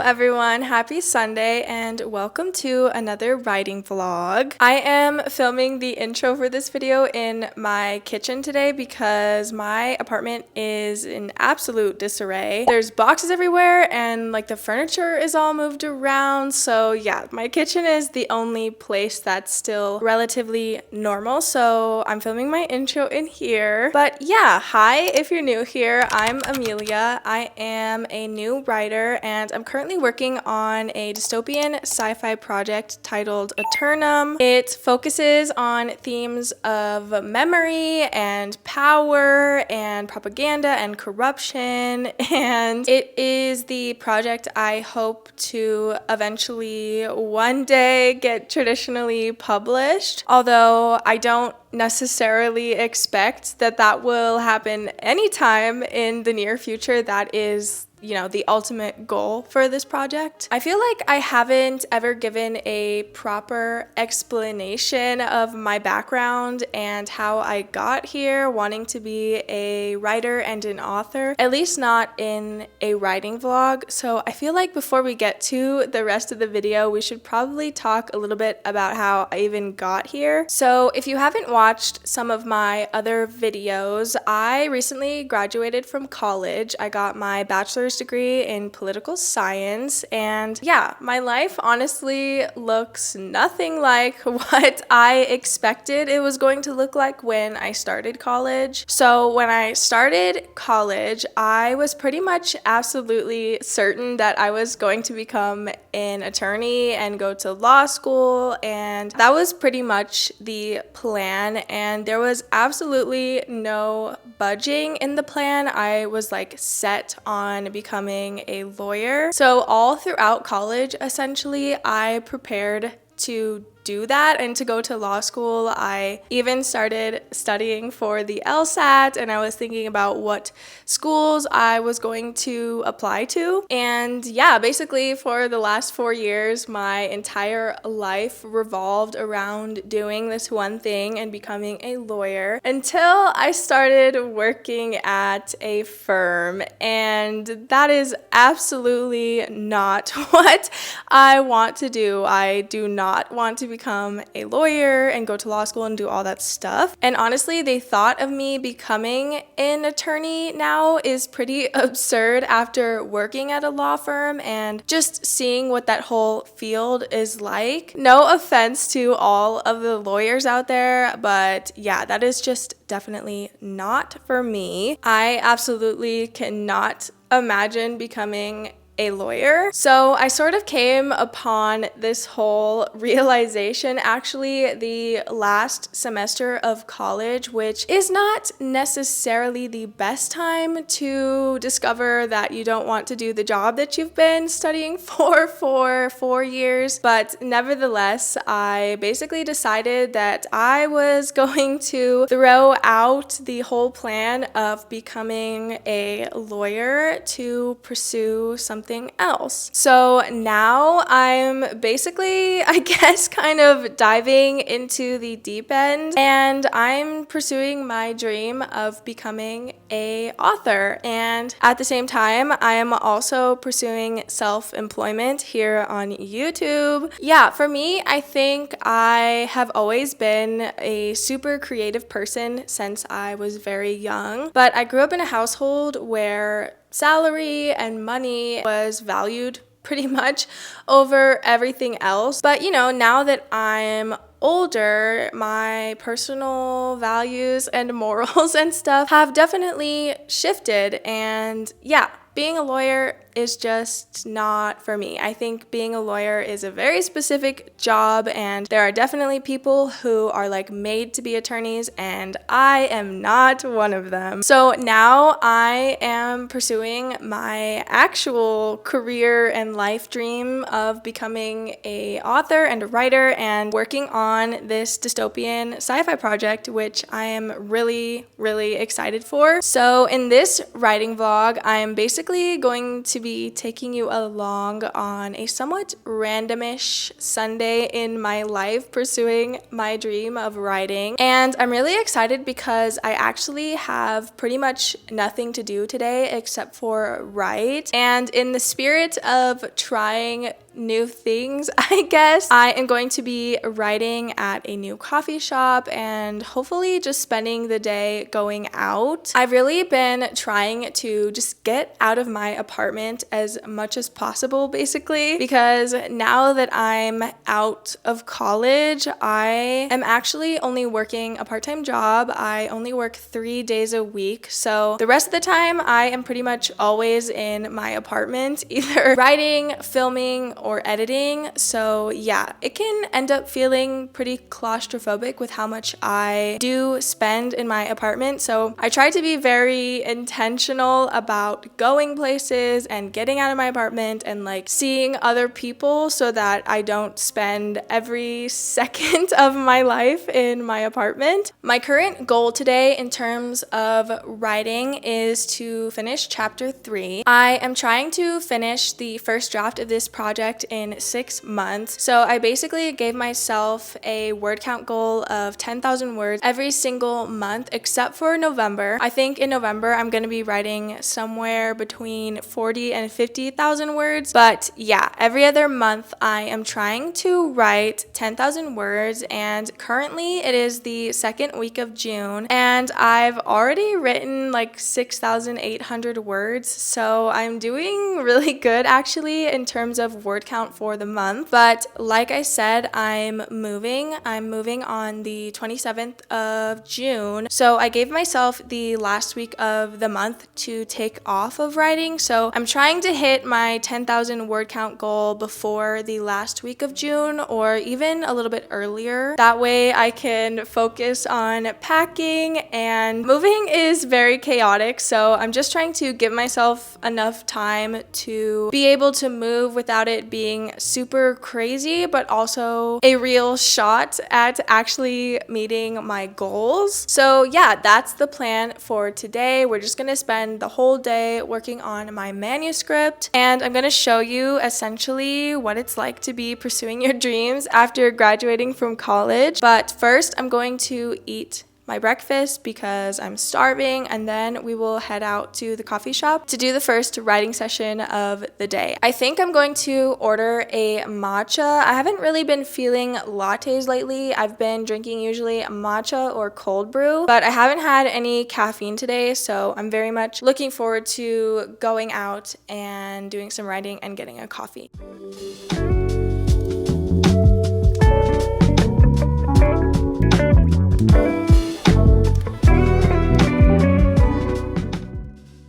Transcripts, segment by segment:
everyone, happy Sunday and welcome to another writing vlog. I am filming the intro for this video in my kitchen today because my apartment is in absolute disarray. There's boxes everywhere and like the furniture is all moved around, so yeah, my kitchen is the only place that's still relatively normal, so I'm filming my intro in here. But yeah, hi, if you're new here, I'm Amelia. I am a new writer and I'm currently working on a dystopian sci-fi project titled Eternum. It focuses on themes of memory and power and propaganda and corruption, and it is the project I hope to eventually one day get traditionally published, although I don't necessarily expect that will happen anytime in the near future. That is, the ultimate goal for this project. I feel like I haven't ever given a proper explanation of my background and how I got here wanting to be a writer and an author, at least not in a writing vlog. So I feel like before we get to the rest of the video, we should probably talk a little bit about how I even got here. So if you haven't watched some of my other videos, I recently graduated from college. I got my bachelor's degree in political science, and yeah, my life honestly looks nothing like what I expected it was going to look like when I started college. So when I started college, I was pretty much absolutely certain that I was going to become an attorney and go to law school, and that was pretty much the plan, and there was absolutely no budging in the plan. I was like set on becoming a lawyer. So all throughout college, essentially, I prepared to do that and to go to law school. I even started studying for the LSAT, and I was thinking about what schools I was going to apply to. And yeah, basically for the last 4 years, my entire life revolved around doing this one thing and becoming a lawyer until I started working at a firm. And that is absolutely not what I want to do. I do not want to become a lawyer and go to law school and do all that stuff. And honestly, the thought of me becoming an attorney now is pretty absurd after working at a law firm and just seeing what that whole field is like. No offense to all of the lawyers out there, but yeah, that is just definitely not for me. I absolutely cannot imagine becoming a lawyer. So I sort of came upon this whole realization actually the last semester of college, which is not necessarily the best time to discover that you don't want to do the job that you've been studying for 4 years. But nevertheless, I basically decided that I was going to throw out the whole plan of becoming a lawyer to pursue something else. So now I'm basically, I guess, kind of diving into the deep end, and I'm pursuing my dream of becoming a author. And at the same time, I am also pursuing self-employment here on YouTube. Yeah, for me, I think I have always been a super creative person since I was very young, but I grew up in a household where salary and money was valued pretty much over everything else. But now that I'm older, my personal values and morals and stuff have definitely shifted, and yeah, being a lawyer is just not for me. I think being a lawyer is a very specific job, and there are definitely people who are like made to be attorneys, and I am not one of them. So now I am pursuing my actual career and life dream of becoming an author and a writer and working on this dystopian sci-fi project, which I am really, really excited for. So in this writing vlog, I am basically going to be taking you along on a somewhat randomish Sunday in my life pursuing my dream of writing. And I'm really excited because I actually have pretty much nothing to do today except for write. And in the spirit of trying new things, I guess, I am going to be writing at a new coffee shop and hopefully just spending the day going out. I've really been trying to just get out of my apartment as much as possible, basically, because now that I'm out of college, I am actually only working a part-time job. I only work 3 days a week, so the rest of the time I am pretty much always in my apartment, either writing, filming, or editing. So yeah, it can end up feeling pretty claustrophobic with how much I do spend in my apartment. So I try to be very intentional about going places and getting out of my apartment and like seeing other people so that I don't spend every second of my life in my apartment. My current goal today in terms of writing is to finish chapter 3. I am trying to finish the first draft of this project in 6 months. So I basically gave myself a word count goal of 10,000 words every single month except for November. I think in November I'm going to be writing somewhere between 40 and 50,000 words. But yeah, every other month I am trying to write 10,000 words, and currently it is the second week of June and I've already written like 6,800 words. So I'm doing really good actually in terms of word count for the month. But like I said, I'm moving on the 27th of June. So I gave myself the last week of the month to take off of writing. So I'm trying to hit my 10,000 word count goal before the last week of June, or even a little bit earlier. That way I can focus on packing, and moving is very chaotic. So I'm just trying to give myself enough time to be able to move without it being super crazy, but also a real shot at actually meeting my goals. So yeah, that's the plan for today. We're just gonna spend the whole day working on my manuscript, and I'm gonna show you essentially what it's like to be pursuing your dreams after graduating from college. But first, I'm going to eat my breakfast because I'm starving, and then we will head out to the coffee shop to do the first writing session of the day. I think I'm going to order a matcha. I haven't really been feeling lattes lately. I've been drinking usually matcha or cold brew, but I haven't had any caffeine today, so I'm very much looking forward to going out and doing some writing and getting a coffee.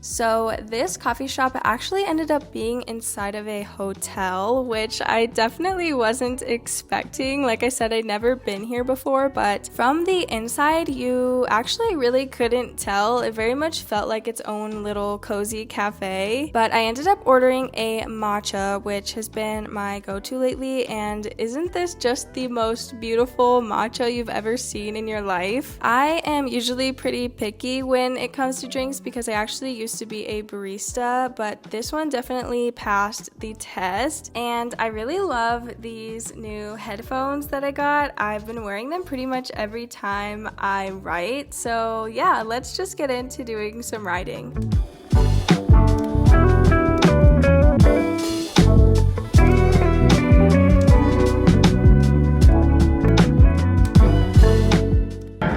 So this coffee shop actually ended up being inside of a hotel, which I definitely wasn't expecting. Like I said, I'd never been here before, but from the inside, you actually really couldn't tell. It very much felt like its own little cozy cafe. But I ended up ordering a matcha, which has been my go-to lately. And isn't this just the most beautiful matcha you've ever seen in your life? I am usually pretty picky when it comes to drinks because I actually used to be a barista, but this one definitely passed the test. And I really love these new headphones that I got. I've been wearing them pretty much every time I write. So yeah, let's just get into doing some writing.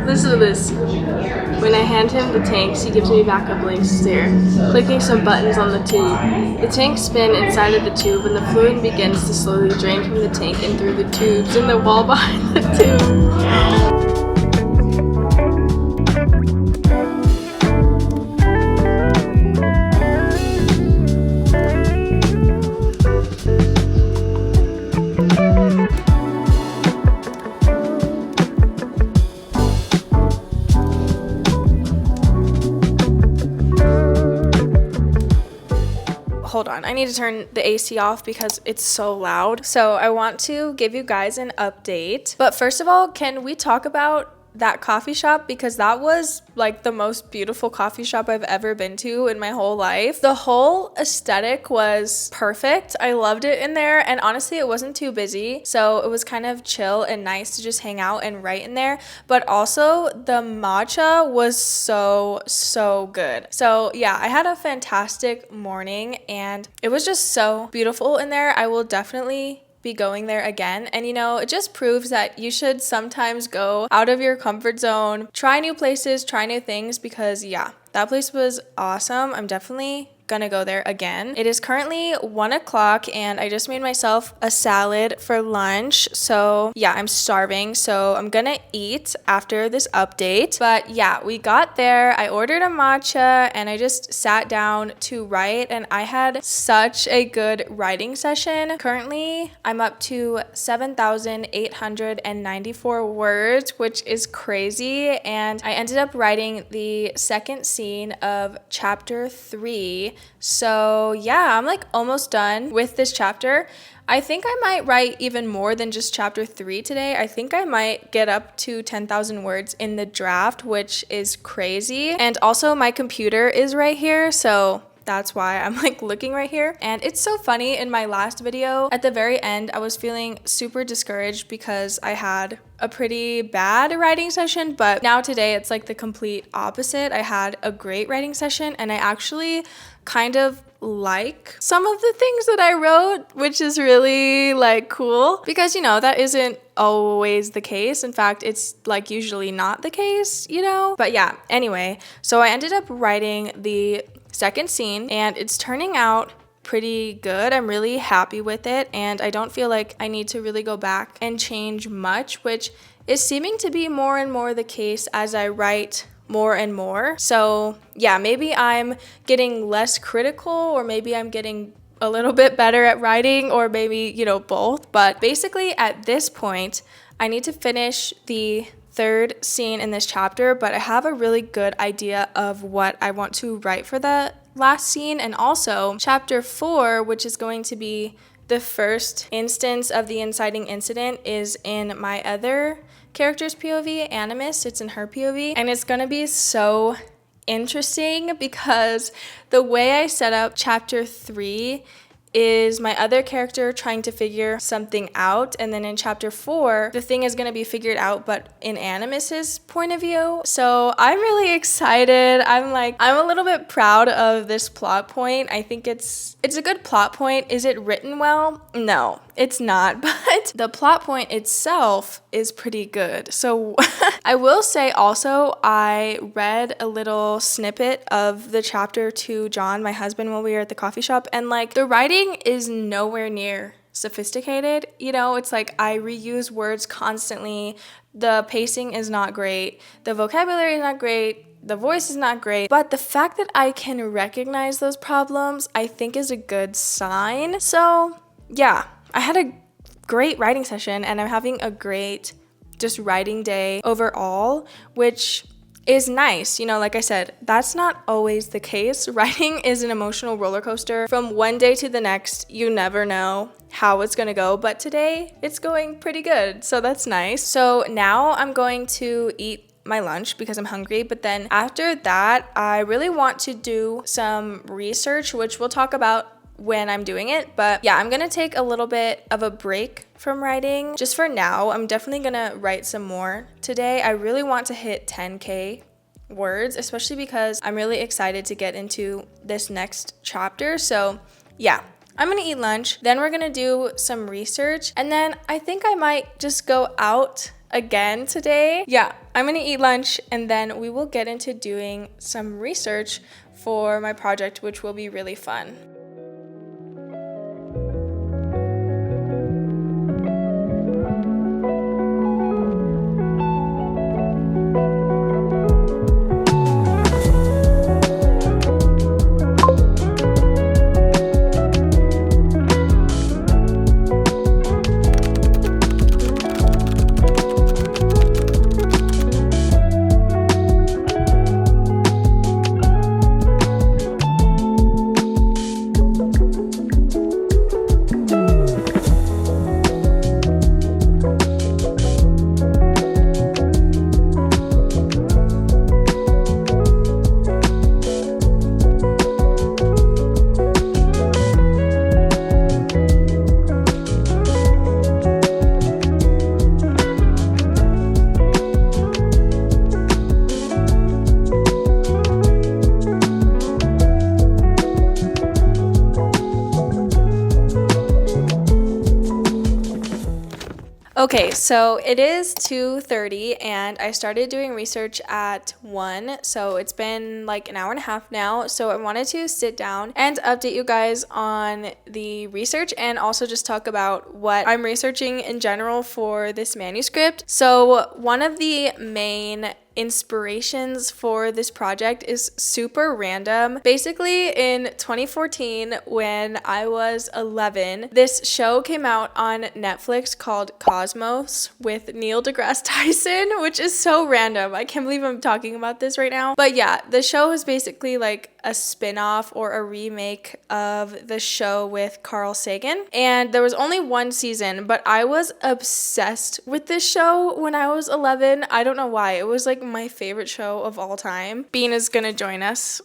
Listen to this. When I hand him the tanks, he gives me back a blank stare, clicking some buttons on the tube. The tanks spin inside of the tube, and the fluid begins to slowly drain from the tank and through the tubes in the wall behind the tube. Hold on, I need to turn the AC off because it's so loud. So I want to give you guys an update. But first of all, can we talk about that coffee shop because that was like the most beautiful coffee shop I've ever been to in my whole life. The whole aesthetic was perfect. I loved it in there, and honestly it wasn't too busy, so it was kind of chill and nice to just hang out and write in there. But also the matcha was so good. So yeah, I had a fantastic morning and it was just so beautiful in there. I will definitely be going there again. And you know, it just proves that you should sometimes go out of your comfort zone, try new places, try new things, because yeah, that place was awesome. I'm definitely gonna go there again. It is currently 1 o'clock and I just made myself a salad for lunch. So yeah, I'm starving, so I'm gonna eat after this update. But yeah, we got there. I ordered a matcha and I just sat down to write, and I had such a good writing session. Currently, I'm up to 7,894 words, which is crazy. And I ended up writing the second scene of chapter 3. So yeah, I'm like almost done with this chapter. I think I might write even more than just chapter 3 today. I think I might get up to 10,000 words in the draft, which is crazy. And also my computer is right here, so that's why I'm like looking right here. And it's so funny, in my last video at the very end I was feeling super discouraged because I had a pretty bad writing session, but now today it's like the complete opposite. I had a great writing session and I actually kind of like some of the things that I wrote, which is really like cool, because you know that isn't always the case. In fact, it's like usually not the case, you know. But yeah, anyway, so I ended up writing the second scene and it's turning out pretty good. I'm really happy with it, and I don't feel like I need to really go back and change much, which is seeming to be more and more the case as I write more and more. So yeah, maybe I'm getting less critical, or maybe I'm getting a little bit better at writing, or maybe, you know, both. But basically at this point, I need to finish the third scene in this chapter, but I have a really good idea of what I want to write for the last scene. And also chapter 4, which is going to be the first instance of the inciting incident, is in my other character's POV, Animus. It's in her POV, and it's gonna be so interesting because the way I set up chapter 3 is my other character trying to figure something out, and then in chapter 4 the thing is going to be figured out but in Animus's point of view. So I'm really excited. I'm a little bit proud of this plot point. I think it's a good plot point. Is it written well? No, it's not, but the plot point itself is pretty good. So I will say also, I read a little snippet of the chapter to John, my husband, when we were at the coffee shop, and like the writing is nowhere near sophisticated. You know, it's like I reuse words constantly. The pacing is not great. The vocabulary is not great. The voice is not great. But the fact that I can recognize those problems, I think, is a good sign. So yeah, I had a great writing session and I'm having a great just writing day overall, which is nice. You know, like I said, that's not always the case. Writing is an emotional roller coaster. From one day to the next, you never know how it's gonna go, but today it's going pretty good, so that's nice. So now I'm going to eat my lunch because I'm hungry, but then after that I really want to do some research, which we'll talk about when I'm doing it. But yeah, I'm gonna take a little bit of a break from writing just for now. I'm definitely gonna write some more today. I really want to hit 10K words, especially because I'm really excited to get into this next chapter. So yeah, I'm gonna eat lunch, then we're gonna do some research, and then I think I might just go out again today. Yeah, I'm gonna eat lunch and then we will get into doing some research for my project, which will be really fun. Okay, so it is 2:30 and I started doing research at 1, so it's been like an hour and a half now. So I wanted to sit down and update you guys on the research and also just talk about what I'm researching in general for this manuscript. So one of the main inspirations for this project is super random. Basically, in 2014, when I was 11, this show came out on Netflix called Cosmos with Neil deGrasse Tyson, which is so random. I can't believe I'm talking about this right now. But yeah, the show is basically like a spin-off or a remake of the show with Carl Sagan. And there was only one season, but I was obsessed with this show when I was 11. I don't know why. It was like my favorite show of all time. Bean is gonna join us.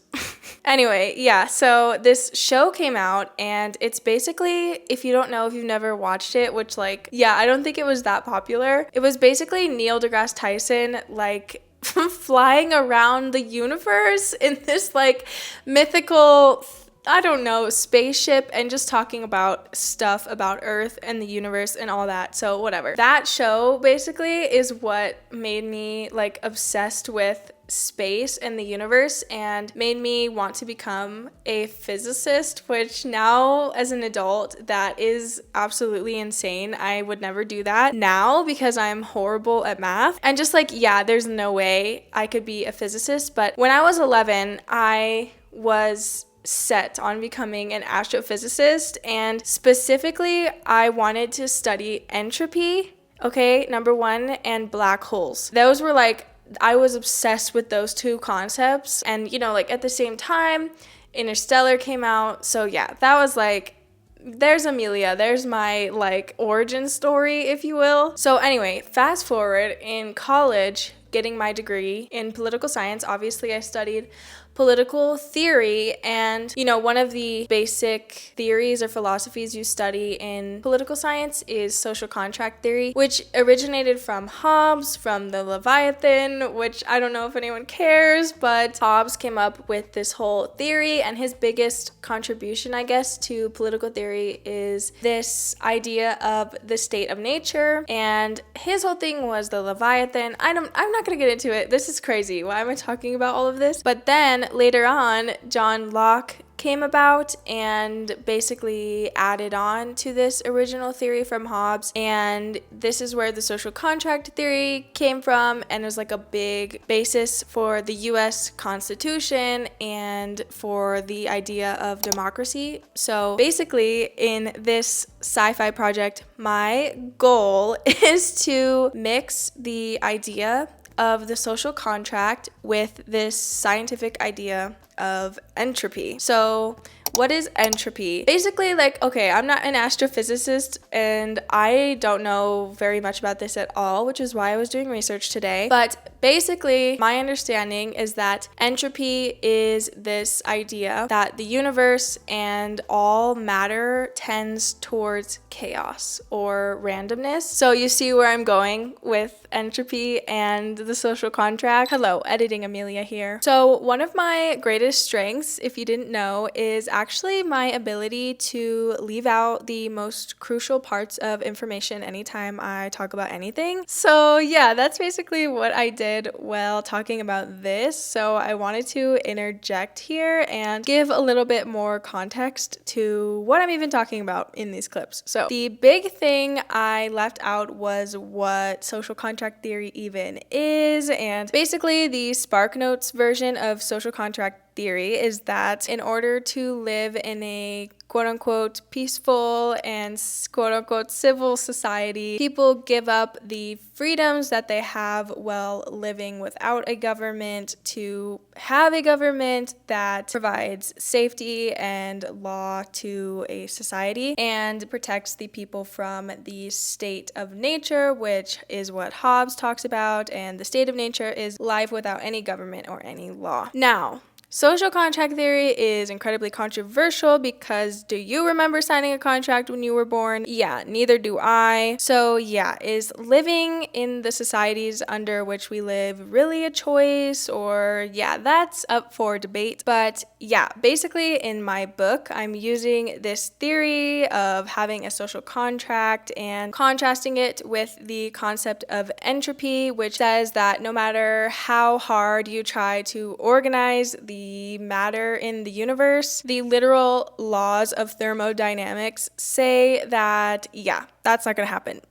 Anyway, yeah, so this show came out and it's basically, if you don't know, if you've never watched it, which like, yeah, I don't think it was that popular. It was basically Neil deGrasse Tyson, like, flying around the universe in this like mythical, I don't know, spaceship and just talking about stuff about Earth and the universe and all that. So whatever. That show basically is what made me like obsessed with space and the universe and made me want to become a physicist, which now as an adult, that is absolutely insane. I would never do that now because I'm horrible at math. And just like, yeah, there's no way I could be a physicist. But when I was 11, I was set on becoming an astrophysicist, and specifically I wanted to study entropy, okay, number one, and black holes. Those were like, I was obsessed with those two concepts. And you know, like at the same time Interstellar came out, so yeah, that was like, there's Amelia, there's my like origin story, if you will. So anyway, fast forward, in college, getting my degree in political science, obviously I studied political theory, and you know, one of the basic theories or philosophies you study in political science is social contract theory, which originated from Hobbes, from the Leviathan, which I don't know if anyone cares, but Hobbes came up with this whole theory, and his biggest contribution, I guess, to political theory is this idea of the state of nature, and his whole thing was the Leviathan. I'm not gonna get into it. This is crazy. Why am I talking about all of this? But then later on, John Locke came about and basically added on to this original theory from Hobbes, and this is where the social contract theory came from, and it was like a big basis for the US Constitution and for the idea of democracy. So basically, in this sci-fi project, my goal is to mix the idea of the social contract with this scientific idea of entropy. So what is entropy? Basically, like, okay, I'm not an astrophysicist and I don't know very much about this at all, which is why I was doing research today. But basically, my understanding is that entropy is this idea that the universe and all matter tends towards chaos or randomness. So you see where I'm going with entropy and the social contract. Hello, editing Amelia here. So one of my greatest strengths, if you didn't know, is actually my ability to leave out the most crucial parts of information anytime I talk about anything. So yeah, that's basically what I did while talking about this. So I wanted to interject here and give a little bit more context to what I'm even talking about in these clips. So the big thing I left out was what social contract theory even is, and basically the SparkNotes version of social contract theory is that in order to live in a quote-unquote peaceful and quote-unquote civil society, people give up the freedoms that they have while living without a government to have a government that provides safety and law to a society and protects the people from the state of nature, which is what Hobbes talks about, and the state of nature is life without any government or any law. Now, Social contract theory is incredibly controversial because do you remember signing a contract when you were born? Yeah, neither do I. So yeah, is living in the societies under which we live really a choice? Or yeah, that's up for debate. But yeah, basically in my book, I'm using this theory of having a social contract and contrasting it with the concept of entropy, which says that no matter how hard you try to organize the matter in the universe, the literal laws of thermodynamics say that, yeah, that's not gonna happen.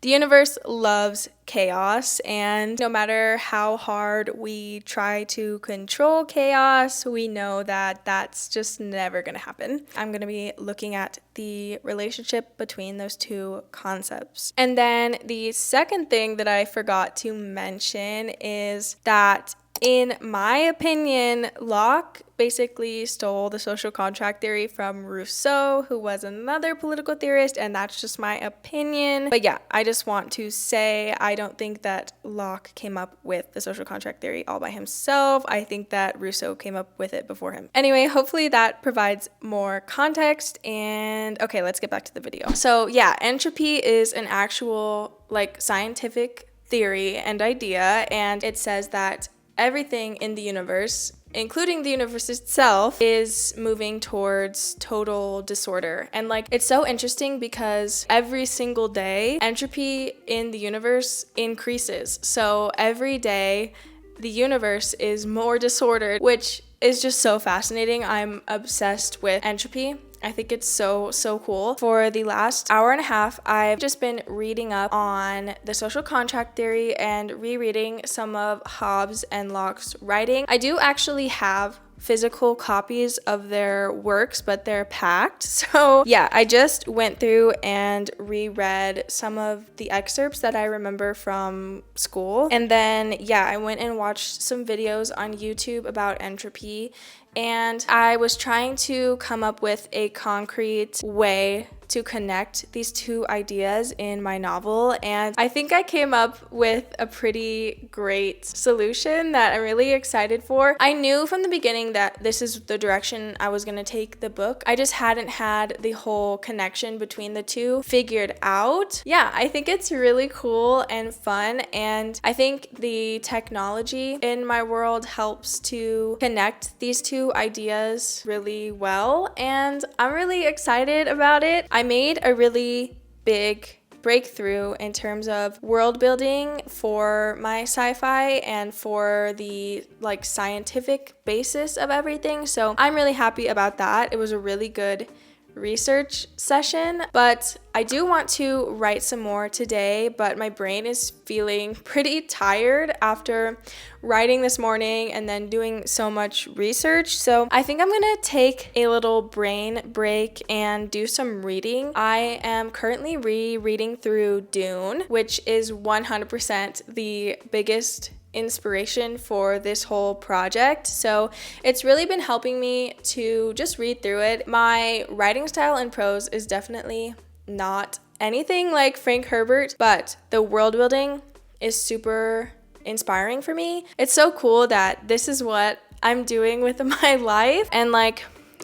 The universe loves chaos, and no matter how hard we try to control chaos, we know that that's just never gonna happen. I'm gonna be looking at the relationship between those two concepts. And then the second thing that I forgot to mention is that in my opinion, Locke basically stole the social contract theory from Rousseau, who was another political theorist, and that's just my opinion. But yeah, I just want to say I don't think that Locke came up with the social contract theory all by himself. I think that Rousseau came up with it before him. Anyway, hopefully that provides more context, and okay, let's get back to the video. So yeah, entropy is an actual scientific theory and idea, and it says that everything in the universe, including the universe itself, is moving towards total disorder. And it's so interesting because every single day, entropy in the universe increases. So every day, the universe is more disordered, which is just so fascinating. I'm obsessed with entropy. I think it's so cool. For the last hour and a half, I've just been reading up on the social contract theory and rereading some of Hobbes and Locke's writing. I do actually have physical copies of their works, but they're packed. So yeah, I just went through and reread some of the excerpts that I remember from school. And then yeah, I went and watched some videos on YouTube about entropy, and I was trying to come up with a concrete way to connect these two ideas in my novel, and I think I came up with a pretty great solution that I'm really excited for. I knew from the beginning that this is the direction I was going to take the book. I just hadn't had the whole connection between the two figured out. Yeah, I think it's really cool and fun, and I think the technology in my world helps to connect these two ideas really well, and I'm really excited about it. I made a really big breakthrough in terms of world building for my sci-fi and for the scientific basis of everything. So I'm really happy about that. It was a really good research session, but I do want to write some more today, but my brain is feeling pretty tired after writing this morning and then doing so much research. So I think I'm gonna take a little brain break and do some reading. I am currently rereading through Dune, which is 100% the biggest inspiration for this whole project. So it's really been helping me to just read through it. My writing style in prose is definitely not anything like Frank Herbert, but the world building is super inspiring for me. It's so cool that this is what I'm doing with my life. And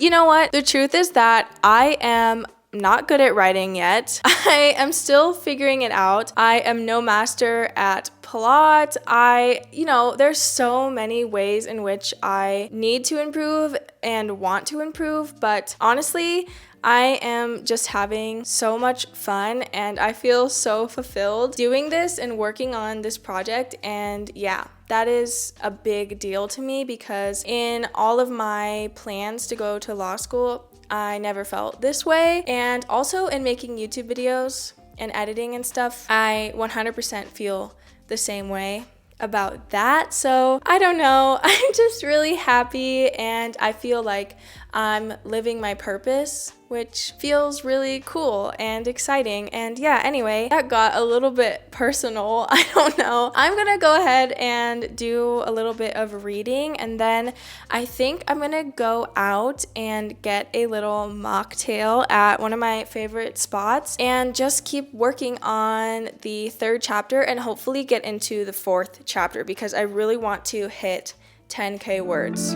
you know what? The truth is that I am not good at writing yet. I am still figuring it out. I am no master at plot. There's so many ways in which I need to improve and want to improve, but honestly, I am just having so much fun and I feel so fulfilled doing this and working on this project. And yeah, that is a big deal to me because in all of my plans to go to law school, I never felt this way. And also in making YouTube videos and editing and stuff, I 100% feel the same way about that. So I don't know, I'm just really happy and I feel like I'm living my purpose, which feels really cool and exciting. And yeah, anyway, that got a little bit personal. I don't know. I'm gonna go ahead and do a little bit of reading, and then I think I'm gonna go out and get a little mocktail at one of my favorite spots and just keep working on the 3rd chapter and hopefully get into the 4th chapter because I really want to hit 10K words.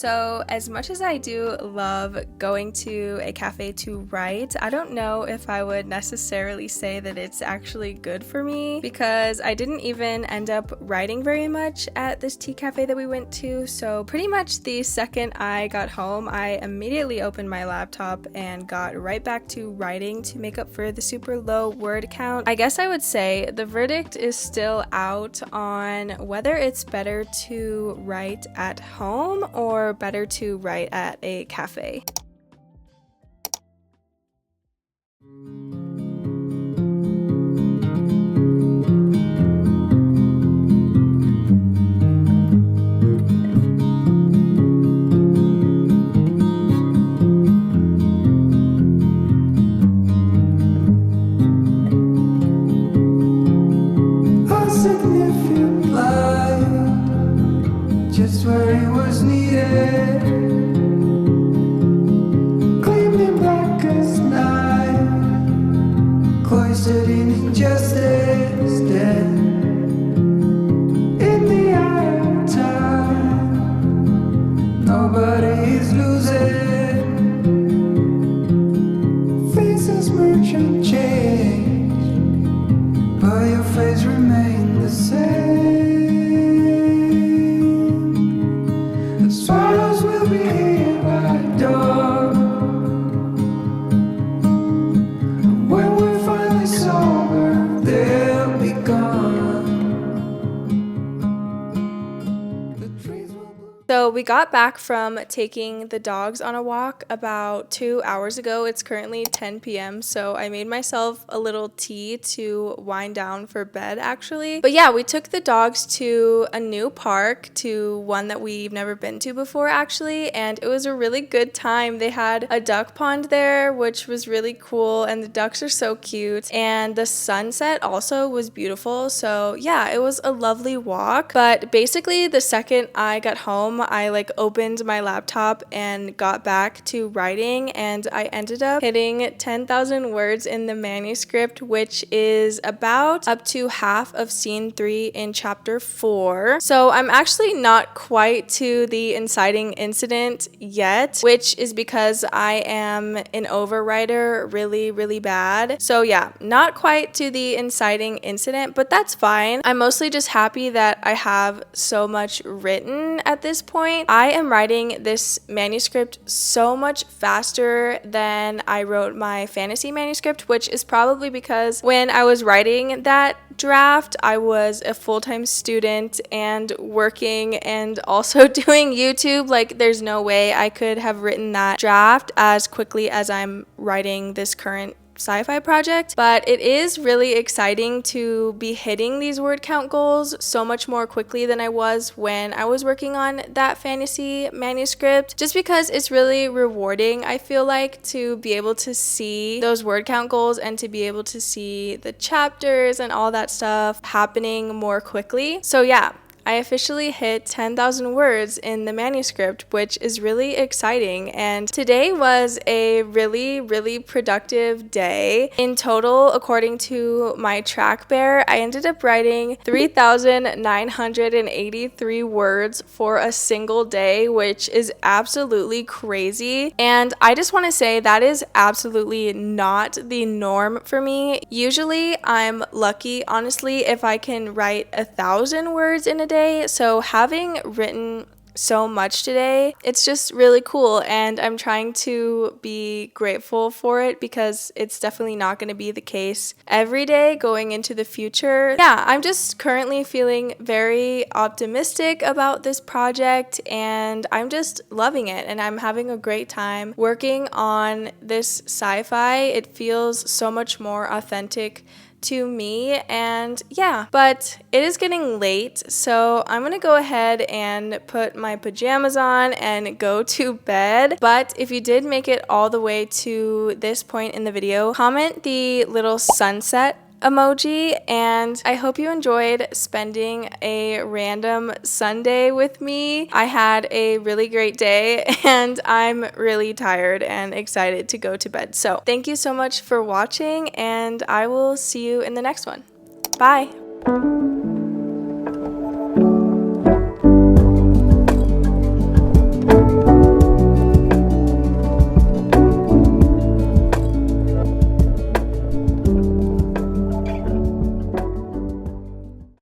So as much as I do love going to a cafe to write, I don't know if I would necessarily say that it's actually good for me, because I didn't even end up writing very much at this tea cafe that we went to. So pretty much the second I got home, I immediately opened my laptop and got right back to writing to make up for the super low word count. I guess I would say the verdict is still out on whether it's better to write at home or better to write at a cafe. Just where it was needed, gleaming black as night, cloistered in injustice, dead in the eye of time. Nobody is losing, faces merge and change, but your face remains the same. Swallows will be here by the door, and when we're finally sober, they'll be gone. The trees will bloom. So we got back from taking the dogs on a walk about 2 hours ago. It's currently 10 p.m. So I made myself a little tea to wind down for bed actually. But yeah, we took the dogs to a new park, to one that we've never been to before actually, and it was a really good time. They had a duck pond there, which was really cool, and the ducks are so cute, and the sunset also was beautiful. So yeah, it was a lovely walk. But basically the second I got home, I opened my laptop and got back to writing, and I ended up hitting 10,000 words in the manuscript, which is about up to half of scene 3 in chapter 4. So I'm actually not quite to the inciting incident yet, which is because I am an overwriter really bad. So yeah, not quite to the inciting incident, but that's fine. I'm mostly just happy that I have so much written at this point. I am writing this manuscript so much faster than I wrote my fantasy manuscript, which is probably because when I was writing that draft, I was a full-time student and working and also doing YouTube. There's no way I could have written that draft as quickly as I'm writing this current sci-fi project, but it is really exciting to be hitting these word count goals so much more quickly than I was when I was working on that fantasy manuscript, just because it's really rewarding, I feel like, to be able to see those word count goals and to be able to see the chapters and all that stuff happening more quickly. So yeah, I officially hit 10,000 words in the manuscript, which is really exciting, and today was a really productive day. In total, according to my track bear, I ended up writing 3,983 words for a single day, which is absolutely crazy, and I just want to say that is absolutely not the norm for me. Usually I'm lucky, honestly, if I can write 1,000 words in a day. So having written so much today, it's just really cool, and I'm trying to be grateful for it because it's definitely not going to be the case every day going into the future. Yeah, I'm just currently feeling very optimistic about this project, and I'm just loving it, and I'm having a great time working on this sci-fi. It feels so much more authentic to me, and yeah, but it is getting late, so I'm gonna go ahead and put my pajamas on and go to bed. But if you did make it all the way to this point in the video, comment the little sunset emoji, and I hope you enjoyed spending a random Sunday with me. I had a really great day and I'm really tired and excited to go to bed. So thank you so much for watching, and I will see you in the next one. Bye!